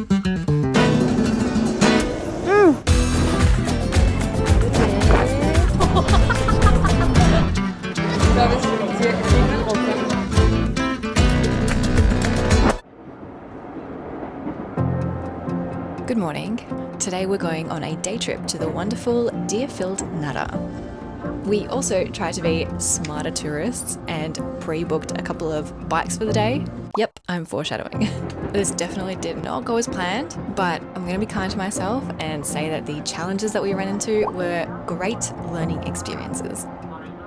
Good morning. Today we're going on a day trip to the wonderful deer-filled Nara. We also tried to be smarter tourists and pre-booked a couple of bikes for the day. Yep, I'm foreshadowing. This definitely did not go as planned, but I'm going to be kind to myself and say that the challenges that we ran into were great learning experiences.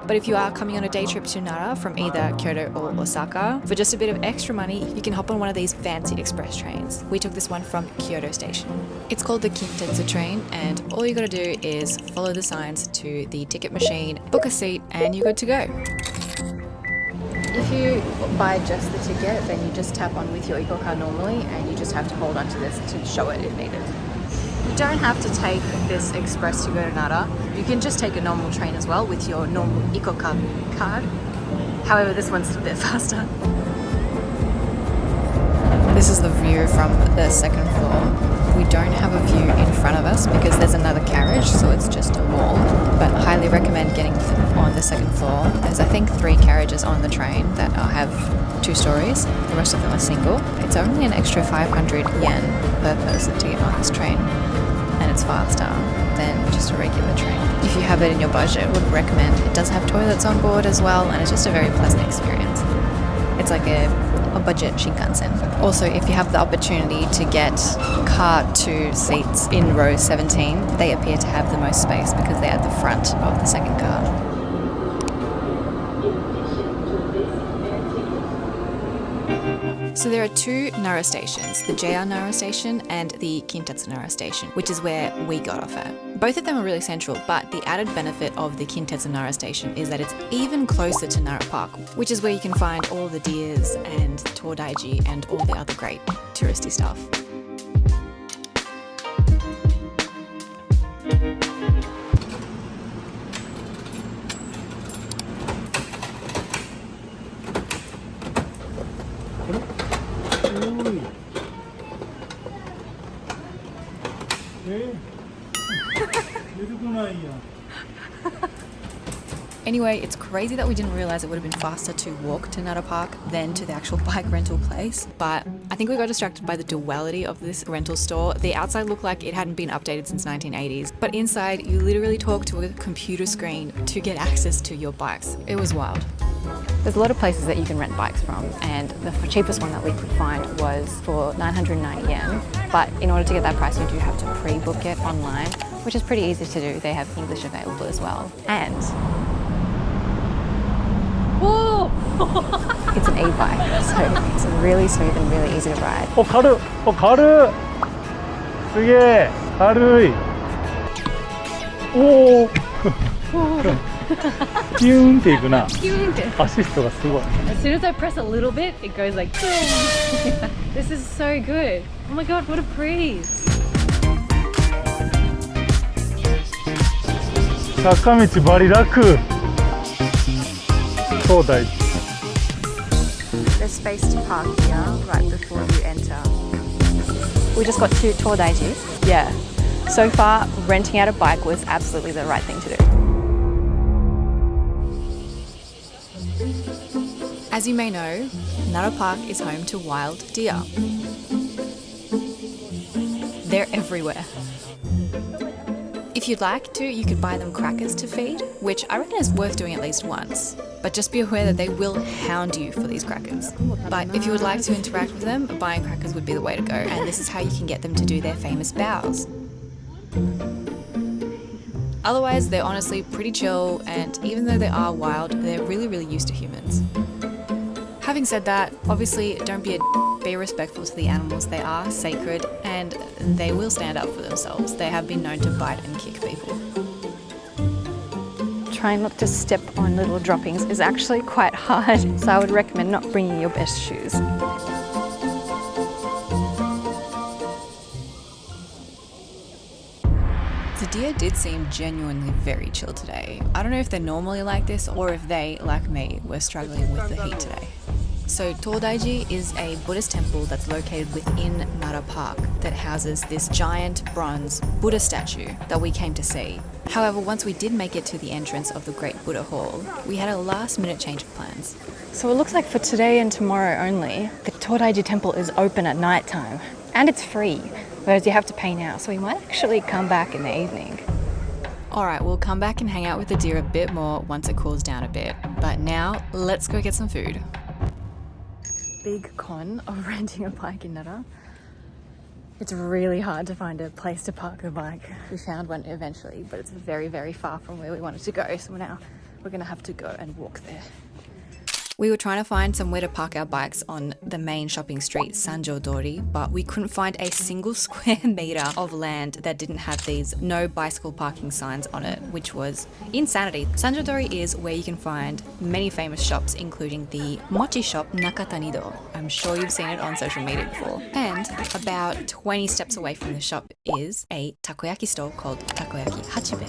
But if you are coming on a day trip to Nara from either Kyoto or Osaka, for just a bit of extra money, you can hop on one of these fancy express trains. We took this one from Kyoto Station. It's called the Kintetsu train, and all you gotta do is follow the signs to the ticket machine, book a seat, and you're good to go. If you buy just the ticket, then you just tap on with your Eco card normally, and you just have to hold onto this to show it if needed. You don't have to take this express to go to Nara. You can just take a normal train as well with your normal Eco card. However, this one's a bit faster. This is the view from the second floor. We don't have a view in front of us because there's another carriage, so it's just a wall. But highly recommend getting on the second floor. There's, I think, 3 carriages on the train that have 2 stories. The rest of them are single. It's only an extra 500 yen per person to get on this train. And it's faster than just a regular train. If you have it in your budget, would recommend. It does have toilets on board as well, and it's just a very pleasant experience. It's like a budget Shinkansen. Also, if you have the opportunity to get car 2 seats in row 17, they appear to have the most space because they're at the front of the second car. So there are 2 Nara stations, the JR Nara station and the Kintetsu Nara station, which is where we got off at. Both of them are really central, but the added benefit of the Kintetsu Nara station is that it's even closer to Nara Park, which is where you can find all the deers and Tōdai-ji and all the other great touristy stuff. Anyway, it's crazy that we didn't realize it would have been faster to walk to Nara Park than to the actual bike rental place. But I think we got distracted by the duality of this rental store. The outside looked like it hadn't been updated since 1980s, but inside you literally talk to a computer screen to get access to your bikes. It was wild. There's a lot of places that you can rent bikes from, and the cheapest one that we could find was for 990 yen. But in order to get that price, you do have to pre-book it online, which is pretty easy to do. They have English available as well. And whoa! It's an e-bike, so it's really smooth and really easy to ride. Oh, 軽い。Oh, 軽い。すげえ。軽い。おお。キューンっていくな。キューンって。アシストがすごい。As soon as I press a little bit, it goes like boom. This is so good. Oh my god, what a breeze. 坂道バリ楽。Tōdai. There's space to park here right before you enter. We just got 2 Todaijis. Yeah. So far, renting out a bike was absolutely the right thing to do. As you may know, Nara Park is home to wild deer. They're everywhere. If you'd like to, you could buy them crackers to feed, which I reckon is worth doing at least once. But just be aware that they will hound you for these crackers. But if you would like to interact with them, buying crackers would be the way to go, and this is how you can get them to do their famous bows. Otherwise, they're honestly pretty chill, and even though they are wild, they're really, really used to humans. Having said that, obviously don't be respectful to the animals. They are sacred and they will stand up for themselves. They have been known to bite and kick people. Trying not to step on little droppings is actually quite hard, so I would recommend not bringing your best shoes. The deer did seem genuinely very chill today. I don't know if they're normally like this or if they, like me, were struggling with the heat today. So Tōdai-ji is a Buddhist temple that's located within Nara Park that houses this giant bronze Buddha statue that we came to see. However, once we did make it to the entrance of the Great Buddha Hall, we had a last-minute change of plans. So it looks like for today and tomorrow only, the Todai-ji Temple is open at night time. And it's free, whereas you have to pay now. So we might actually come back in the evening. Alright, we'll come back and hang out with the deer a bit more once it cools down a bit. But now, let's go get some food. Big con of renting a bike in Nara. It's really hard to find a place to park a bike. We found one eventually, but it's very, very far from where we wanted to go. So now we're gonna have to go and walk there. We were trying to find somewhere to park our bikes on the main shopping street, Sanjo-dori, but we couldn't find a single square meter of land that didn't have these no bicycle parking signs on it, which was insanity. Sanjo-dori is where you can find many famous shops, including the Mochi shop Nakatanidō. I'm sure you've seen it on social media before. And about 20 steps away from the shop is a takoyaki store called Takoyaki Hachibe.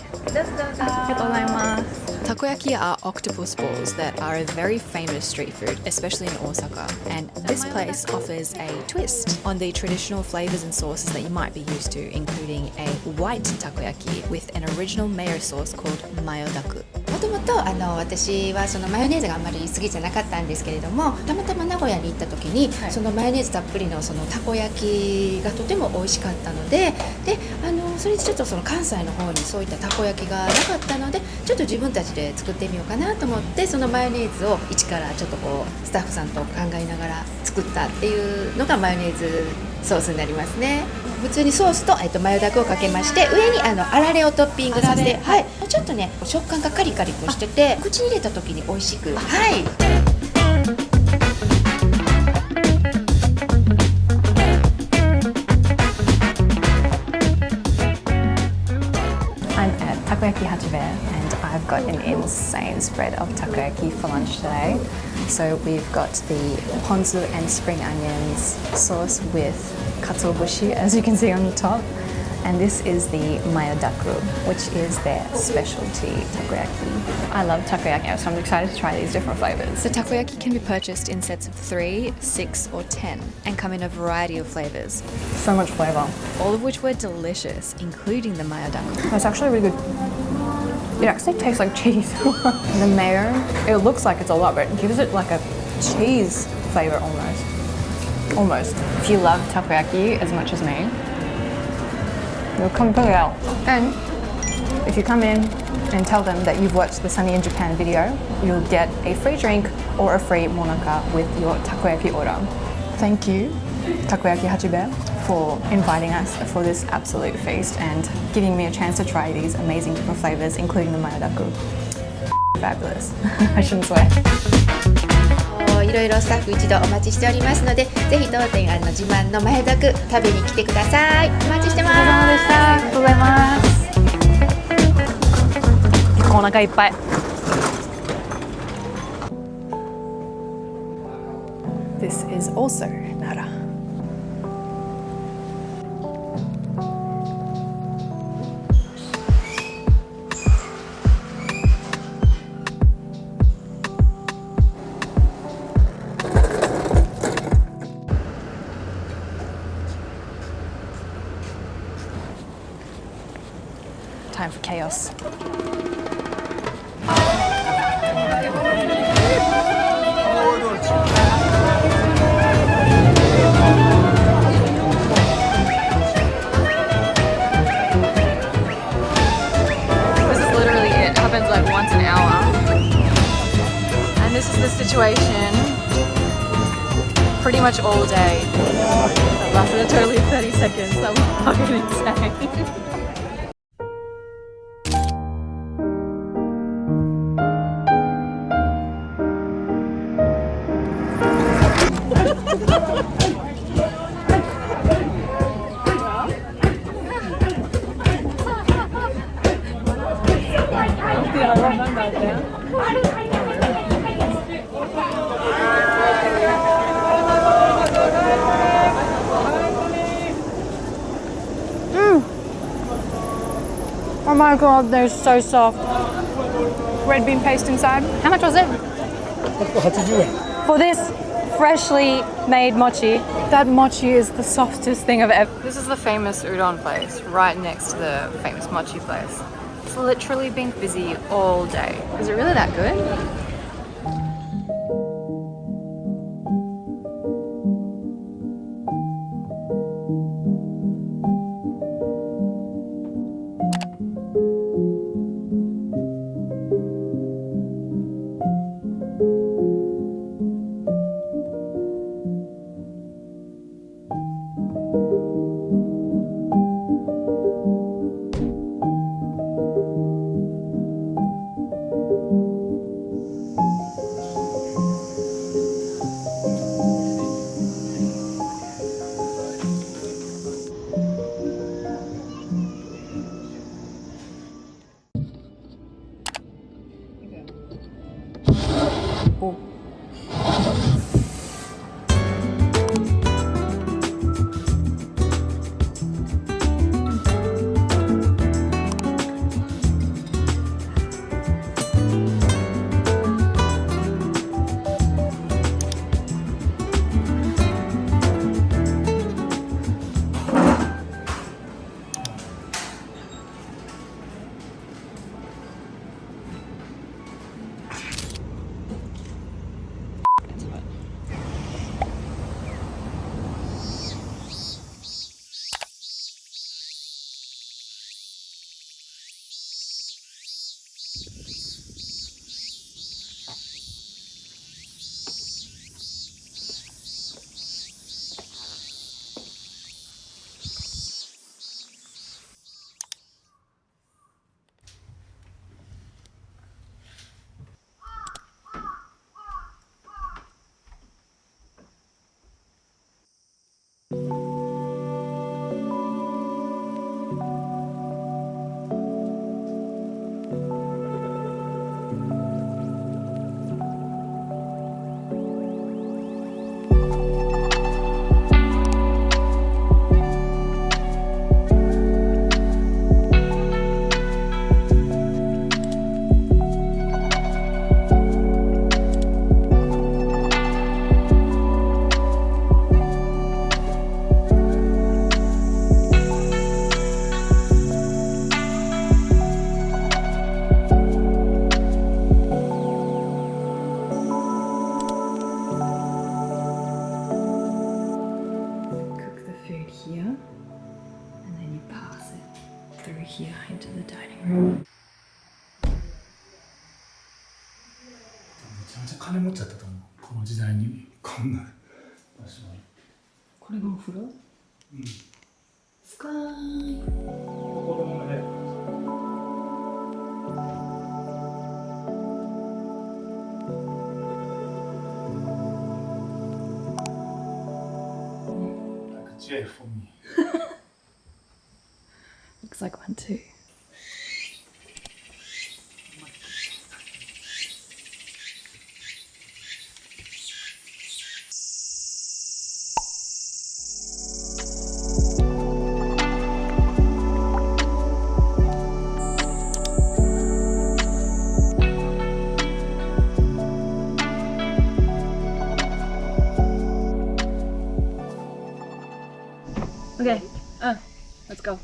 Takoyaki are octopus balls that are a very famous street food, especially in Osaka, and this place offers a twist on the traditional flavors and sauces that you might be used to, including a white takoyaki with an original mayo sauce called MAYODAKU. もともと私はそのマヨネーズがあんまり好きじゃなかったんですけれども、たまたま名古屋に行った時に、そのマヨネーズたっぷりのそのたこ焼きがとても美味しかったので、それでちょっとその関西の方にそういったたこ焼きがなかったので、ちょっと自分たちで作ってみようかなと思って、そのマヨネーズを一からちょっとこうスタッフさんと考えながら作ったっていうのがマヨネーズソースになりますね。普通にソースとマヨダクをかけまして、上にあられをトッピングさせて、はい、ちょっとね食感がカリカリとしてて、口に入れた時に美味しく、はい。I'm at Takoyaki Hachibe and I've got an insane spread of takoyaki for lunch today. So we've got the ponzu and spring onions sauce with katsuobushi, as you can see on the top. And this is the MAYODAKU, which is their specialty takoyaki. I love takoyaki, so I'm excited to try these different flavors. The takoyaki can be purchased in sets of 3, 6 or 10 and come in a variety of flavors. So much flavor. All of which were delicious, including the MAYODAKU. It's actually really good. It actually tastes like cheese. The mayo, it looks like it's a lot, but it gives it like a cheese flavor almost. Almost. If you love takoyaki as much as me, you'll come pick it out. And if you come in and tell them that you've watched the Sunny in Japan video, you'll get a free drink or a free Monaka with your takoyaki order. Thank you, Takoyaki Hachibe, for inviting us for this absolute feast and giving me a chance to try these amazing different flavors, including the MAYODAKU. Fabulous. I shouldn't swear. いろいろスタッフ一度お待ちしておりますので、ぜひ当店自慢のマヨダク食べに来てください。お待ちしてます。ありがとうございます。結構お腹いっぱい。This is also Nara. Time for chaos. This is literally it. It happens like once an hour. And this is the situation pretty much all day. That lasted a total of 30 seconds. That was fucking insane. Oh my god, they're so soft. Red bean paste inside. How much was it? 80円。For this? freshly made mochi. That mochi is the softest thing I've ever... This is the famous udon place right next to the famous mochi place. It's literally been busy all day. Is it really that good? here into the dining room. めちゃめちゃ金持っちゃったと思う。この時代にこんな場所に。これがお風呂？うん。スカイ。子供の部屋。Like a chair for me. Looks like one too. Okay, let's go.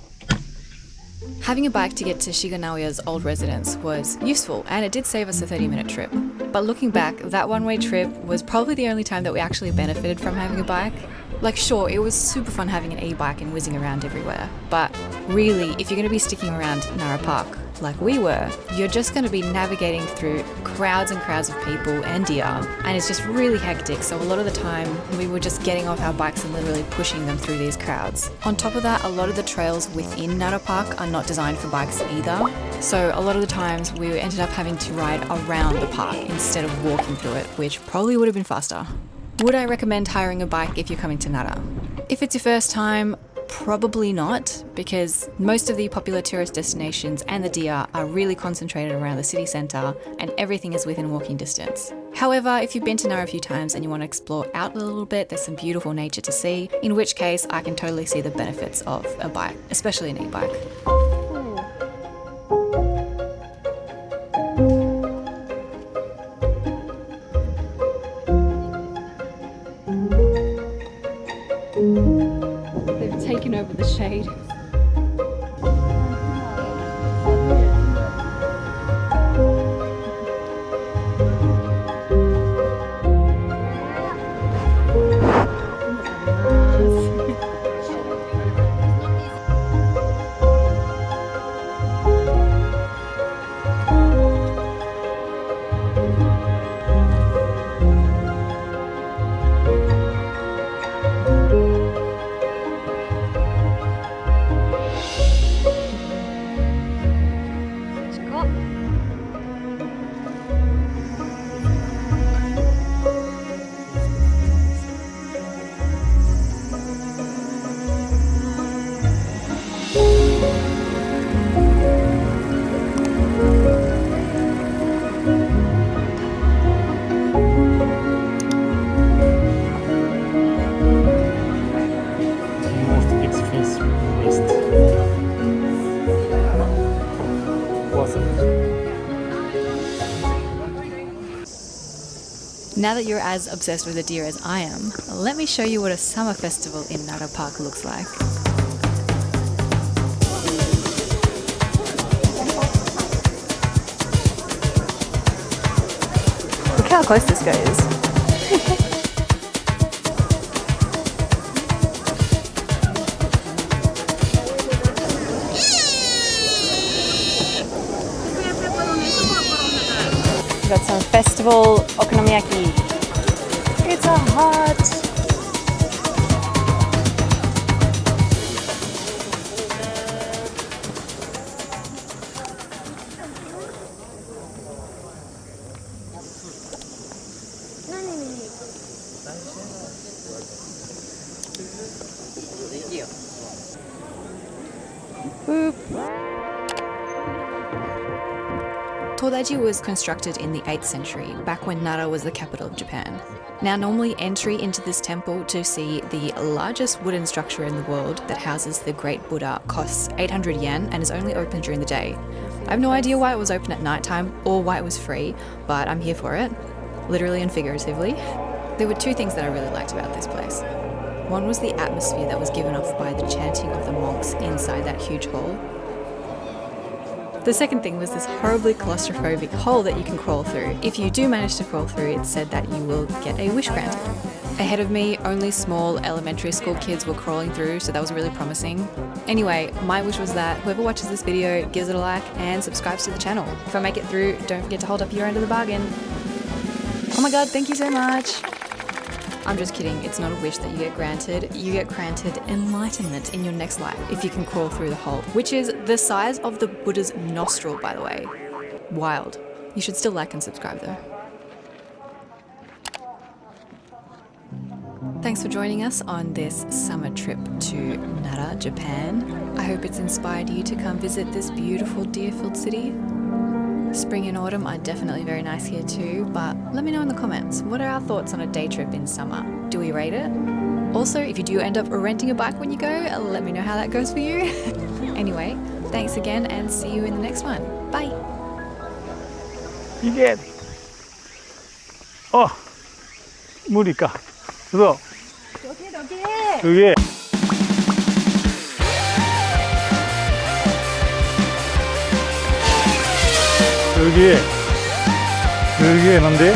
Having a bike to get to Shiga Naoya's old residence was useful, and it did save us a 30-minute trip. But looking back, that one-way trip was probably the only time that we actually benefited from having a bike. Like, sure, it was super fun having an e-bike and whizzing around everywhere, but really, if you're going to be sticking around Nara Park, like we were, you're just going to be navigating through crowds and crowds of people and deer, and it's just really hectic, so a lot of the time we were just getting off our bikes and literally pushing them through these crowds. On top of that, a lot of the trails within Nara Park are not designed for bikes either, so a lot of the times we ended up having to ride around the park instead of walking through it, which probably would have been faster. Would I recommend hiring a bike if you're coming to Nara? If it's your first time, probably not, because most of the popular tourist destinations and the deer are really concentrated around the city centre and everything is within walking distance. However, if you've been to Nara a few times and you want to explore out a little bit, there's some beautiful nature to see, in which case I can totally see the benefits of a bike, especially an e-bike. looking over the shade. Now that you're as obsessed with the deer as I am, let me show you what a summer festival in Nara Park looks like. Look how close this goes. We've got some festival okonomiyaki. It's a hot. Boop. Tōdai-ji was constructed in the 8th century, back when Nara was the capital of Japan. Now, normally entry into this temple to see the largest wooden structure in the world that houses the Great Buddha costs 800 yen and is only open during the day. I have no idea why it was open at nighttime or why it was free, but I'm here for it, literally and figuratively. There were two things that I really liked about this place. One was the atmosphere that was given off by the chanting of the monks inside that huge hall. The second thing was this horribly claustrophobic hole that you can crawl through. If you do manage to crawl through, it's said that you will get a wish granted. Ahead of me, only small elementary school kids were crawling through, so that was really promising. Anyway, my wish was that whoever watches this video gives it a like and subscribes to the channel. If I make it through, don't forget to hold up your end of the bargain. Oh my god, thank you so much! I'm just kidding, it's not a wish that you get granted enlightenment in your next life if you can crawl through the hole, which is the size of the Buddha's nostril, by the way. Wild. You should still like and subscribe though. Thanks for joining us on this summer trip to Nara, Japan. I hope it's inspired you to come visit this beautiful deer-filled city. Spring and autumn are definitely very nice here too, but let me know in the comments, what are our thoughts on a day trip in summer? Do we rate it? Also, if you do end up renting a bike when you go, let me know how that goes for you. Anyway, thanks again and see you in the next one. Bye! You get. Oh, 無理か。そう。すげえ。すげえ。すげえ、なんで？